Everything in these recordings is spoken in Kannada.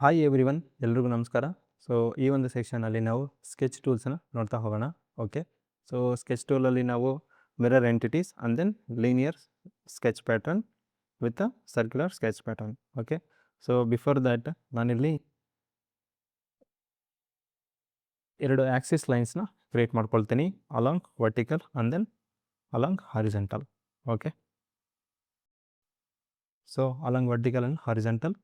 ಹಾಯ್ ಎವ್ರಿವನ್, ಎಲ್ರಿಗೂ ನಮಸ್ಕಾರ. ಸೊ ಈ ಒಂದು ಸೆಕ್ಷನಲ್ಲಿ ನಾವು ಸ್ಕೆಚ್ ಟೂಲ್ಸನ್ನು ನೋಡ್ತಾ ಹೋಗೋಣ. ಓಕೆ, ಸೊ ಸ್ಕೆಚ್ ಟೂಲಲ್ಲಿ ನಾವು mirror entities and then linear sketch pattern with a circular sketch pattern. Okay, so before that ನಾನಿಲ್ಲಿ ಎರಡು ಆ್ಯಕ್ಸಿಸ್ ಲೈನ್ಸ್ನ ಕ್ರಿಯೇಟ್ ಮಾಡ್ಕೊಳ್ತೀನಿ, along vertical and then along horizontal. Okay, so along vertical and horizontal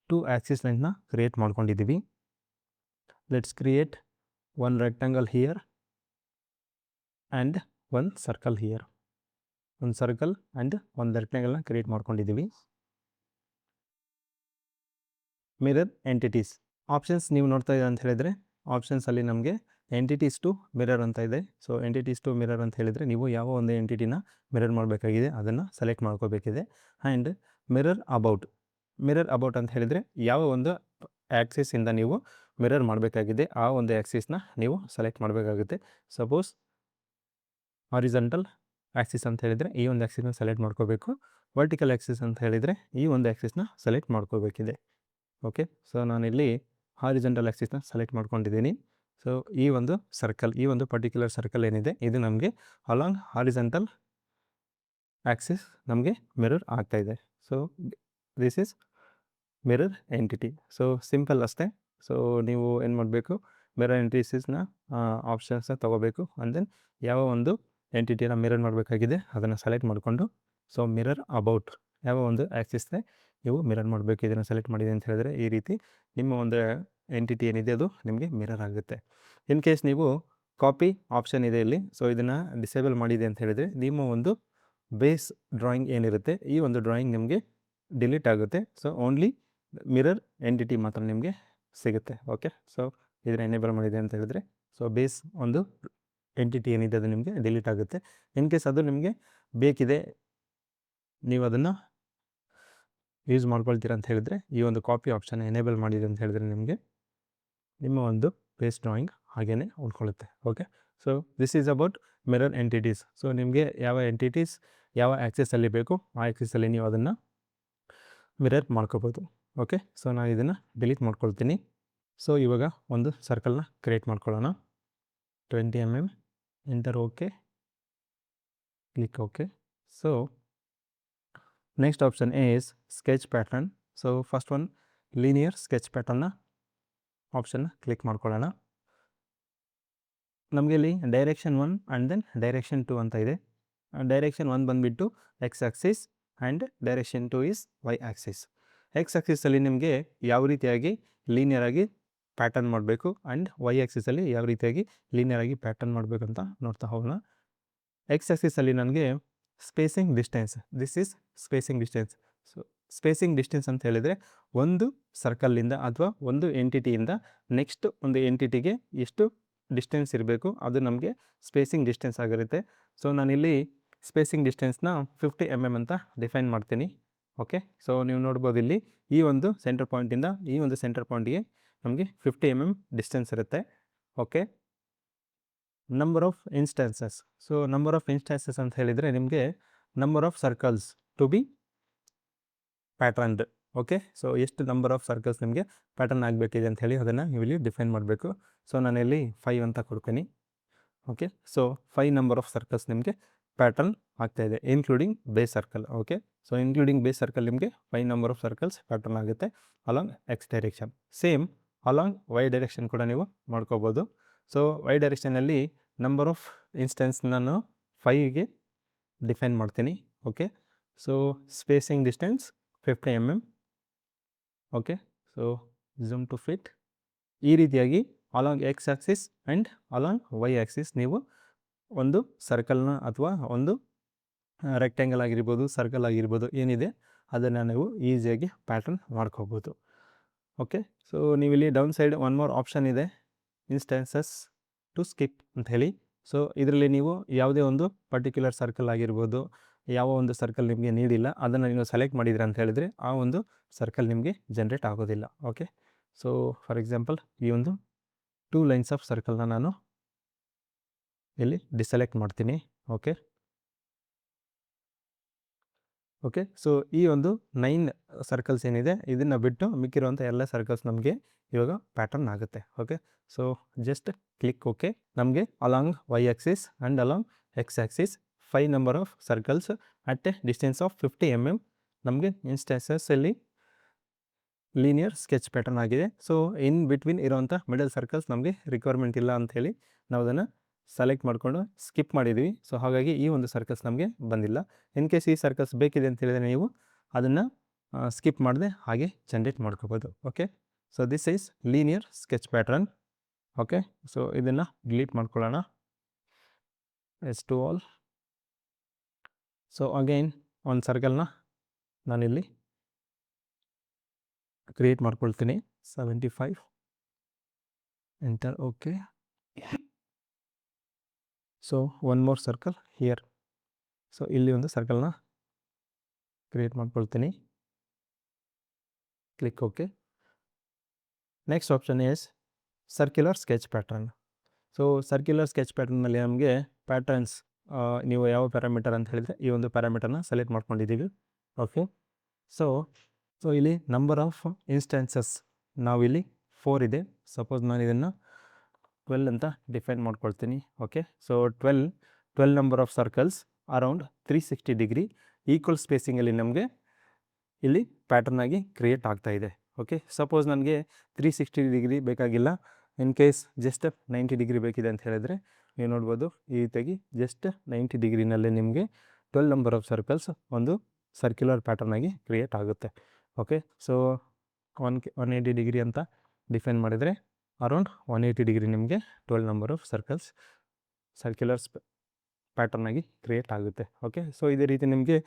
two axis ಲೈನ್ನ ಕ್ರಿಯೇಟ್ ಮಾಡ್ಕೊಂಡಿದ್ದೀವಿ. Let's create one rectangle here and one circle here. ಒಂದು ಸರ್ಕಲ್ ಆ್ಯಂಡ್ ಒಂದು ರೆಕ್ಟ್ಯಾಂಗಲ್ನ ಕ್ರಿಯೇಟ್ ಮಾಡ್ಕೊಂಡಿದ್ದೀವಿ. ಮಿರರ್ ಎಂಟಿಟೀಸ್ ಆಪ್ಷನ್ಸ್ ನೀವು ನೋಡ್ತಾ ಇದ್ದೀರ ಅಂತ ಹೇಳಿದರೆ, ಆಪ್ಷನ್ಸಲ್ಲಿ ನಮಗೆ ಎಂಟಿಟೀಸ್ ಟು ಮಿರರ್ ಅಂತ ಇದೆ. ಸೊ ಎಂಟಿಟೀಸ್ ಟು ಮಿರರ್ ಅಂತ ಹೇಳಿದರೆ ನೀವು ಯಾವ ಒಂದು ಎಂಟಿಟಿನ ಮಿರರ್ ಮಾಡಬೇಕಾಗಿದೆ ಅದನ್ನು ಸೆಲೆಕ್ಟ್ ಮಾಡ್ಕೋಬೇಕಿದೆ. ಆ್ಯಂಡ್ ಮಿರರ್ ಅಬೌಟ್ ಅಂತ ಹೇಳಿದರೆ ಯಾವ ಒಂದು ಆ್ಯಕ್ಸಿಸಿಂದ ನೀವು ಮಿರರ್ ಮಾಡಬೇಕಾಗಿದೆ ಆ ಒಂದು ಆ್ಯಕ್ಸಿಸ್ನ ನೀವು ಸೆಲೆಕ್ಟ್ ಮಾಡಬೇಕಾಗುತ್ತೆ. ಸಪೋಸ್ ಹಾರಿಜಾಂಟಲ್ ಆ್ಯಕ್ಸಿಸ್ ಅಂತ ಹೇಳಿದರೆ ಈ ಒಂದು ಆ್ಯಕ್ಸಿಸ್ನ ಸೆಲೆಕ್ಟ್ ಮಾಡ್ಕೋಬೇಕು. ವರ್ಟಿಕಲ್ ಆ್ಯಕ್ಸಿಸ್ ಅಂತ ಹೇಳಿದರೆ ಈ ಒಂದು ಆ್ಯಕ್ಸಿಸ್ನ ಸೆಲೆಕ್ಟ್ ಮಾಡ್ಕೋಬೇಕಿದೆ. ಓಕೆ, ಸೊ ನಾನಿಲ್ಲಿ ಹಾರಿಜಾಂಟಲ್ ಆ್ಯಕ್ಸಿಸ್ನ ಸೆಲೆಕ್ಟ್ ಮಾಡ್ಕೊಂಡಿದ್ದೀನಿ. ಸೊ ಈ ಒಂದು ಪರ್ಟಿಕ್ಯುಲರ್ ಸರ್ಕಲ್ ಏನಿದೆ ಇದು ನಮಗೆ ಅಲಾಂಗ್ ಹಾರಿಜಾಂಟಲ್ ಆ್ಯಕ್ಸಿಸ್ ನಮಗೆ ಮಿರರ್ ಆಗ್ತಾಯಿದೆ. So this is mirror entity. So simple ಅಷ್ಟೇ. ಸೊ ನೀವು ಏನು ಮಾಡಬೇಕು, ಮಿರರ್ ಎಂಟಿಟೀಸ್ನ ಆಪ್ಷನ್ಸ್ನ ತೊಗೋಬೇಕು. ಆ್ಯಂಡ್ ದೆನ್ ಯಾವ ಒಂದು ಎಂಟಿಟಿನ ಮಿರರ್ ಮಾಡಬೇಕಾಗಿದೆ ಅದನ್ನು ಸೆಲೆಕ್ಟ್ ಮಾಡಿಕೊಂಡು, ಸೊ ಮಿರರ್ ಅಬೌಟ್ ಯಾವ ಒಂದು ಆ್ಯಕ್ಸಿಸ್ನೇ ನೀವು ಮಿರರ್ ಮಾಡಬೇಕು ಇದನ್ನು ಸೆಲೆಕ್ಟ್ ಮಾಡಿದೆ ಅಂತ ಹೇಳಿದ್ರೆ ಈ ರೀತಿ ನಿಮ್ಮ ಒಂದು ಎಂಟಿಟಿ ಏನಿದೆ ಅದು ನಿಮಗೆ ಮಿರರ್ ಆಗುತ್ತೆ. ಇನ್ ಕೇಸ್ ನೀವು ಕಾಪಿ ಆಪ್ಷನ್ ಇದೆ ಇಲ್ಲಿ, ಸೊ ಇದನ್ನು ಡಿಸೇಬಲ್ ಮಾಡಿದೆ ಅಂತ ಹೇಳಿದರೆ ನಿಮ್ಮ ಒಂದು ಬೇಸ್ ಡ್ರಾಯಿಂಗ್ ಏನಿರುತ್ತೆ ಈ ಒಂದು ಡ್ರಾಯಿಂಗ್ ನಿಮಗೆ ಡಿಲೀಟ್ ಆಗುತ್ತೆ. ಸೊ ಓನ್ಲಿ ಮಿರರ್ ಎಂಟಿಟಿ ಮಾತ್ರ ನಿಮಗೆ ಸಿಗುತ್ತೆ. ಓಕೆ, ಸೊ ಇದನ್ನು ಎನೇಬಲ್ ಮಾಡಿದೆ ಅಂತ ಹೇಳಿದರೆ ಸೊ ಬೇಸ್ ಒಂದು ಎಂಟಿಟಿ ಏನಿದೆ ಅದು ನಿಮಗೆ ಡಿಲೀಟ್ ಆಗುತ್ತೆ. ಇನ್ ಕೇಸ್ ಅದು ನಿಮಗೆ ಬೇಕಿದೆ, ನೀವು ಅದನ್ನು ಯೂಸ್ ಮಾಡ್ಕೊಳ್ತೀರ ಅಂತ ಹೇಳಿದರೆ ಈ ಒಂದು ಕಾಪಿ ಆಪ್ಷನ್ ಎನೇಬಲ್ ಮಾಡಿದೆ ಅಂತ ಹೇಳಿದರೆ ನಿಮಗೆ ನಿಮ್ಮ ಒಂದು ಬೇಸ್ ಡ್ರಾಯಿಂಗ್ ಹಾಗೇ ಉಳ್ಕೊಳ್ಳುತ್ತೆ. Okay, so this is about mirror entities. So ನಿಮಗೆ ಯಾವ ಎಂಟಿಟೀಸ್ ಯಾವ ಆ್ಯಕ್ಸಿಸಲ್ಲಿ ಬೇಕು ಆ ಆ್ಯಕ್ಸಿಸಲ್ಲಿ ನೀವು ಅದನ್ನು ಮಿರರ್ ಮಾಡ್ಕೋಬೋದು. ಓಕೆ, ಸೊ ನಾನು ಇದನ್ನು ಡಿಲೀಟ್ ಮಾಡ್ಕೊಳ್ತೀನಿ. ಸೊ ಇವಾಗ ಒಂದು ಸರ್ಕಲ್ನ ಕ್ರಿಯೇಟ್ ಮಾಡ್ಕೊಳ್ಳೋಣ. 20 mm, enter okay, click okay. So next option is sketch pattern. So first one linear sketch ಪ್ಯಾಟರ್ನ್ನ ಆಪ್ಷನ್ನ ಕ್ಲಿಕ್ ಮಾಡ್ಕೊಳ್ಳೋಣ. ನಮಗೆ ಇಲ್ಲಿ ಡೈರೆಕ್ಷನ್ 1 ಆ್ಯಂಡ್ ದೆನ್ ಡೈರೆಕ್ಷನ್ 2 ಅಂತ ಇದೆ. ಡೈರೆಕ್ಷನ್ 1 ಬಂದುಬಿಟ್ಟು x axis and direction 2 is y axis. X ಆ್ಯಕ್ಸಿಸಲ್ಲಿ ನಿಮಗೆ ಯಾವ ರೀತಿಯಾಗಿ ಲೀನಿಯರ್ ಆಗಿ ಪ್ಯಾಟರ್ನ್ ಮಾಡಬೇಕು ಆ್ಯಂಡ್ ವೈ ಆ್ಯಕ್ಸಿಸಲ್ಲಿ ಯಾವ ರೀತಿಯಾಗಿ ಲೀನಿಯರ್ ಆಗಿ ಪ್ಯಾಟರ್ನ್ ಮಾಡಬೇಕು ಅಂತ ನೋಡ್ತಾ ಹೋಗೋಣ. ಎಕ್ಸ್ ಆ್ಯಕ್ಸಿಸಲ್ಲಿ ನನಗೆ spacing distance, this is spacing distance. So spacing distance ಅಂತ ಹೇಳಿದರೆ ಒಂದು ಸರ್ಕಲ್ಲಿಂದ ಅಥವಾ ಒಂದು ಎಂಟಿಟಿಯಿಂದ ನೆಕ್ಸ್ಟ್ ಒಂದು ಎಂಟಿಟಿಗೆ ಎಷ್ಟು ಡಿಸ್ಟೆನ್ಸ್ ಇರಬೇಕು ಅದು ನಮಗೆ ಸ್ಪೇಸಿಂಗ್ ಡಿಸ್ಟೆನ್ಸ್ ಆಗಿರುತ್ತೆ. ಸೊ ನಾನಿಲ್ಲಿ ಸ್ಪೇಸಿಂಗ್ ಡಿಸ್ಟೆನ್ಸ್ನ 50 mm ಅಂತ ಡಿಫೈನ್ ಮಾಡ್ತೀನಿ. ಓಕೆ, ಸೊ ನೀವು ನೋಡ್ಬೋದು ಇಲ್ಲಿ ಈ ಒಂದು ಸೆಂಟರ್ ಪಾಯಿಂಟಿಂದ ಈ ಒಂದು ಸೆಂಟರ್ ಪಾಯಿಂಟಿಗೆ ನಮಗೆ 50 mm ಡಿಸ್ಟೆನ್ಸ್ ಇರುತ್ತೆ. Okay, number of instances. So number of instances ಅಂತ ಹೇಳಿದರೆ ನಿಮಗೆ number of circles to be patterned. Okay, so ಎಷ್ಟು ನಂಬರ್ ಆಫ್ ಸರ್ಕಲ್ಸ್ ನಿಮಗೆ ಪ್ಯಾಟರ್ನ್ ಆಗಬೇಕಿದೆ ಅಂತ ಹೇಳಿ ಅದನ್ನು ನೀವು ಇಲ್ಲಿ ಡಿಫೈನ್ ಮಾಡಬೇಕು. ಸೊ ನಾನಿಲ್ಲಿ 5 ಅಂತ ಕೊಡ್ತೀನಿ. Okay, so 5 number of circles ನಿಮಗೆ ಪ್ಯಾಟರ್ನ್ ಆಗ್ತಾಯಿದೆ including base circle. Okay, so including base circle ನಿಮಗೆ 5 ನಂಬರ್ ಆಫ್ ಸರ್ಕಲ್ಸ್ ಪ್ಯಾಟರ್ನ್ ಆಗುತ್ತೆ along x direction. Same along y direction ಕೂಡ ನೀವು ಮಾಡ್ಕೋಬೋದು. ಸೊ ವೈ ಡೈರೆಕ್ಷನಲ್ಲಿ ನಂಬರ್ ಆಫ್ ಇನ್ಸ್ಟೆನ್ಸ್ ನಾನು 5ಗೆ ಡಿಫೈನ್ ಮಾಡ್ತೀನಿ. Okay, so spacing distance 50 mm. Okay, so zoom to fit. ಈ ರೀತಿಯಾಗಿ along x axis and along y axis ನೀವು ಒಂದು ಸರ್ಕಲ್ನ ಅಥವಾ ಒಂದು ರೆಕ್ಟ್ಯಾಂಗಲ್ ಆಗಿರ್ಬೋದು ಸರ್ಕಲ್ ಆಗಿರ್ಬೋದು ಏನಿದೆ ಅದನ್ನು ನೀವು ಈಸಿಯಾಗಿ ಪ್ಯಾಟರ್ನ್ ಮಾಡ್ಕೋಬೋದು. ಓಕೆ, ಸೊ ನೀವಿಲ್ಲಿ down side one more option ಇದೆ, ಇನ್ಸ್ಟೆನ್ಸಸ್ ಟು ಸ್ಕಿಪ್ ಅಂತ ಹೇಳಿ. ಸೊ ಇದರಲ್ಲಿ ನೀವು ಯಾವುದೇ ಒಂದು ಪರ್ಟಿಕ್ಯುಲರ್ ಸರ್ಕಲ್ ಆಗಿರ್ಬೋದು, ಯಾವ ಒಂದು ಸರ್ಕಲ್ ನಿಮಗೆ ನೀಡಿಲ್ಲ ಅದನ್ನು ನೀವು ಸೆಲೆಕ್ಟ್ ಮಾಡಿದ್ರೆ ಅಂತ ಹೇಳಿದರೆ ಆ ಒಂದು ಸರ್ಕಲ್ ನಿಮಗೆ ಜನ್ರೇಟ್ ಆಗೋದಿಲ್ಲ. ಓಕೆ, ಸೊ ಫಾರ್ ಎಕ್ಸಾಂಪಲ್ ಈ ಒಂದು 2 ಲೈನ್ಸ್ ಆಫ್ ಸರ್ಕಲ್ನ ನಾನು ಇಲ್ಲಿ ಡಿಸೆಲೆಕ್ಟ್ ಮಾಡ್ತೀನಿ. Okay, okay. ಸೊ ಈ ಒಂದು 9 ಸರ್ಕಲ್ಸ್ ಏನಿದೆ ಇದನ್ನು ಬಿಟ್ಟು ಮಿಕ್ಕಿರುವಂಥ ಎಲ್ಲ ಸರ್ಕಲ್ಸ್ ನಮಗೆ ಇವಾಗ ಪ್ಯಾಟರ್ನ್ ಆಗುತ್ತೆ. Okay. So just click okay. ನಮಗೆ along y axis and along x axis 5 number of circles at a distance of 50 mm ನಮಗೆ ಇನ್ಸ್ಟೆನ್ಸಸ್ಸಲ್ಲಿ ಲೀನಿಯರ್ ಸ್ಕೆಚ್ ಪ್ಯಾಟರ್ನ್ ಆಗಿದೆ. ಸೊ ಇನ್ ಬಿಟ್ವೀನ್ ಇರೋವಂಥ ಮಿಡಲ್ ಸರ್ಕಲ್ಸ್ ನಮಗೆ ರಿಕ್ವೈರ್ಮೆಂಟ್ ಇಲ್ಲ ಅಂಥೇಳಿ ನಾವು ಅದನ್ನು ಸೆಲೆಕ್ಟ್ ಮಾಡಿಕೊಂಡು ಸ್ಕಿಪ್ ಮಾಡಿದ್ದೀವಿ. ಸೊ ಹಾಗಾಗಿ ಈ ಒಂದು ಸರ್ಕಲ್ಸ್ ನಮಗೆ ಬಂದಿಲ್ಲ. ಇನ್ ಕೇಸ್ ಈ ಸರ್ಕಲ್ಸ್ ಬೇಕಿದೆ ಅಂತ ಹೇಳಿದರೆ ನೀವು ಅದನ್ನು ಸ್ಕಿಪ್ ಮಾಡದೆ ಹಾಗೆ ಜನ್ರೇಟ್ ಮಾಡ್ಕೋಬೋದು. Okay. So this is linear sketch pattern. Okay. So ಇದನ್ನು ಡಿಲೀಟ್ ಮಾಡ್ಕೊಳ್ಳೋಣ. Yes to all. So again ಒಂದು ಸರ್ಕಲ್ನ ನಾನಿಲ್ಲಿ ಕ್ರಿಯೇಟ್ ಮಾಡ್ಕೊಳ್ತೀನಿ. 75 enter. Okay. So one more circle here. So ಇಲ್ಲಿ ಒಂದು ಸರ್ಕಲ್ನ ಕ್ರಿಯೇಟ್ ಮಾಡ್ಕೊಳ್ತೀನಿ. Click okay. Next option is circular sketch pattern. So circular sketch ಪ್ಯಾಟರ್ನಲ್ಲಿ ನಮಗೆ ಪ್ಯಾಟರ್ನ್ಸ್ ನೀವು ಯಾವ ಪ್ಯಾರಾಮೀಟರ್ ಅಂತ ಹೇಳಿದರೆ ಈ ಒಂದು ಪ್ಯಾರಾಮೀಟರ್ನ ಸೆಲೆಕ್ಟ್ ಮಾಡ್ಕೊಂಡಿದ್ದೀವಿ. ಓಕೆ. ಸೊ ಇಲ್ಲಿ ನಂಬರ್ ಆಫ್ ಇನ್ಸ್ಟೆನ್ಸಸ್ ನಾವಿಲ್ಲಿ 4 ಇದೆ. ಸಪೋಸ್ ನಾನು ಇದನ್ನು 12 ಅಂತ ಡಿಫೈನ್ ಮಾಡ್ಕೊಳ್ತೀನಿ. Okay. So 12 number of circles around 360 degree equal ಸ್ಪೇಸಿಂಗಲ್ಲಿ ನಮಗೆ ಇಲ್ಲಿ ಪ್ಯಾಟರ್ನ್ ಆಗಿ ಕ್ರಿಯೇಟ್ ಆಗ್ತಾ ಇದೆ. ಓಕೆ. ಸಪೋಸ್ ನನಗೆ 360 ಡಿಗ್ರಿ ಬೇಕಾಗಿಲ್ಲ, ಇನ್ ಕೇಸ್ ಜಸ್ಟ್ 90 ಡಿಗ್ರಿ ಬೇಕಿದೆ ಅಂತ ಹೇಳಿದರೆ ನೀವು ನೋಡ್ಬೋದು ಈ ರೀತಿಯಾಗಿ ಜಸ್ಟ್ 90 ಡಿಗ್ರಿನಲ್ಲೇ ನಿಮಗೆ 12 ನಂಬರ್ ಆಫ್ ಸರ್ಕಲ್ಸ್ ಒಂದು ಸರ್ಕ್ಯುಲರ್ ಪ್ಯಾಟರ್ನ್ ಆಗಿ ಕ್ರಿಯೇಟ್ ಆಗುತ್ತೆ. ಓಕೆ. ಸೊ 180 ಡಿಗ್ರಿ ಅಂತ ಡಿಫೈನ್ ಮಾಡಿದರೆ ಅರೌಂಡ್ 180 ಡಿಗ್ರಿ ನಿಮಗೆ 12 number of circles circular pattern ಆಗಿ ಕ್ರಿಯೇಟ್ ಆಗುತ್ತೆ. ಓಕೆ. ಸೊ ಇದೇ ರೀತಿ ನಿಮಗೆ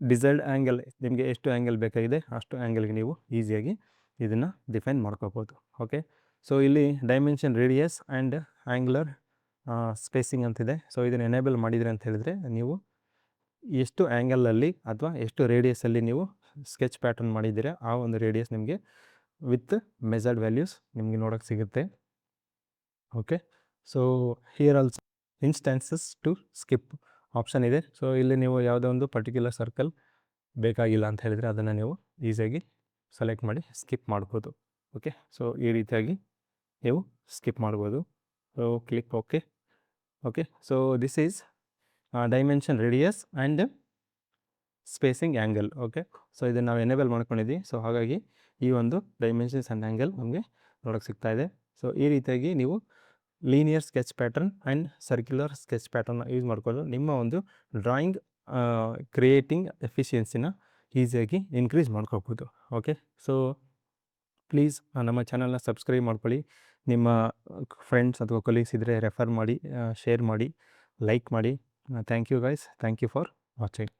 ಡಿಸೈರ್ಡ್ ಆ್ಯಂಗಲ್ ನಿಮಗೆ ಎಷ್ಟು ಆ್ಯಂಗಲ್ ಬೇಕಾಗಿದೆ ಅಷ್ಟು ಆ್ಯಂಗಲ್ಗೆ ನೀವು ಈಸಿಯಾಗಿ ಇದನ್ನು ಡಿಫೈನ್ ಮಾಡ್ಕೋಬೋದು. ಓಕೆ. ಸೊ ಇಲ್ಲಿ dimension radius and angular spacing ಅಂತಿದೆ. ಸೊ ಇದನ್ನು ಎನೇಬಲ್ ಮಾಡಿದರೆ ಅಂತ ಹೇಳಿದರೆ ನೀವು ಎಷ್ಟು ಆ್ಯಂಗಲಲ್ಲಿ ಅಥವಾ ಎಷ್ಟು ರೇಡಿಯಸಲ್ಲಿ ನೀವು ಸ್ಕೆಚ್ ಪ್ಯಾಟರ್ನ್ ಮಾಡಿದ್ದೀರಾ ಆ ಒಂದು ರೇಡಿಯಸ್ ನಿಮಗೆ ವಿತ್ ಮೆಜರ್ಡ್ ವ್ಯಾಲ್ಯೂಸ್ ನಿಮಗೆ ನೋಡೋಕ್ಕೆ ಸಿಗುತ್ತೆ. Okay. So here also instances to skip option ಇದೆ. ಸೊ ಇಲ್ಲಿ ನೀವು ಯಾವುದೋ ಒಂದು ಪರ್ಟಿಕ್ಯುಲರ್ ಸರ್ಕಲ್ ಬೇಕಾಗಿಲ್ಲ ಅಂತ ಹೇಳಿದರೆ ಅದನ್ನು ನೀವು ಈಸಿಯಾಗಿ ಸೆಲೆಕ್ಟ್ ಮಾಡಿ ಸ್ಕಿಪ್ ಮಾಡ್ಬೋದು. ಓಕೆ. ಸೊ ಈ ರೀತಿಯಾಗಿ ನೀವು ಸ್ಕಿಪ್ ಮಾಡ್ಬೋದು. So click okay. Okay. So this is dimension radius and spacing angle. Okay. So ಇದನ್ನು ನಾವು ಎನೇಬಲ್ ಮಾಡ್ಕೊಂಡಿದ್ದೀವಿ. ಸೊ ಹಾಗಾಗಿ ಈ ಒಂದು ಡೈಮೆನ್ಷನ್ಸ್ ಆ್ಯಂಡ್ ಆ್ಯಂಗಲ್ ನಮಗೆ ನೋಡೋಕ್ಕೆ ಸಿಗ್ತಾ ಇದೆ. ಸೊ ಈ ರೀತಿಯಾಗಿ ನೀವು linear sketch pattern and circular sketch ಪ್ಯಾಟರ್ನ ಯೂಸ್ ಮಾಡಿಕೊಂಡು ನಿಮ್ಮ ಒಂದು ಡ್ರಾಯಿಂಗ್ ಕ್ರಿಯೇಟಿಂಗ್ ಎಫಿಷಿಯನ್ಸಿನ ಈಸಿಯಾಗಿ ಇನ್ಕ್ರೀಸ್ ಮಾಡ್ಕೋಬೋದು. ಓಕೆ. ಸೊ ಪ್ಲೀಸ್ ನಮ್ಮ ಚಾನಲ್ನ ಸಬ್ಸ್ಕ್ರೈಬ್ ಮಾಡ್ಕೊಳ್ಳಿ. ನಿಮ್ಮ ಫ್ರೆಂಡ್ಸ್ ಅಥವಾ ಕೊಲೀಗ್ಸ್ ಇದ್ದರೆ ರೆಫರ್ ಮಾಡಿ, ಶೇರ್ ಮಾಡಿ, ಲೈಕ್ ಮಾಡಿ. Thank you guys. Thank you for watching.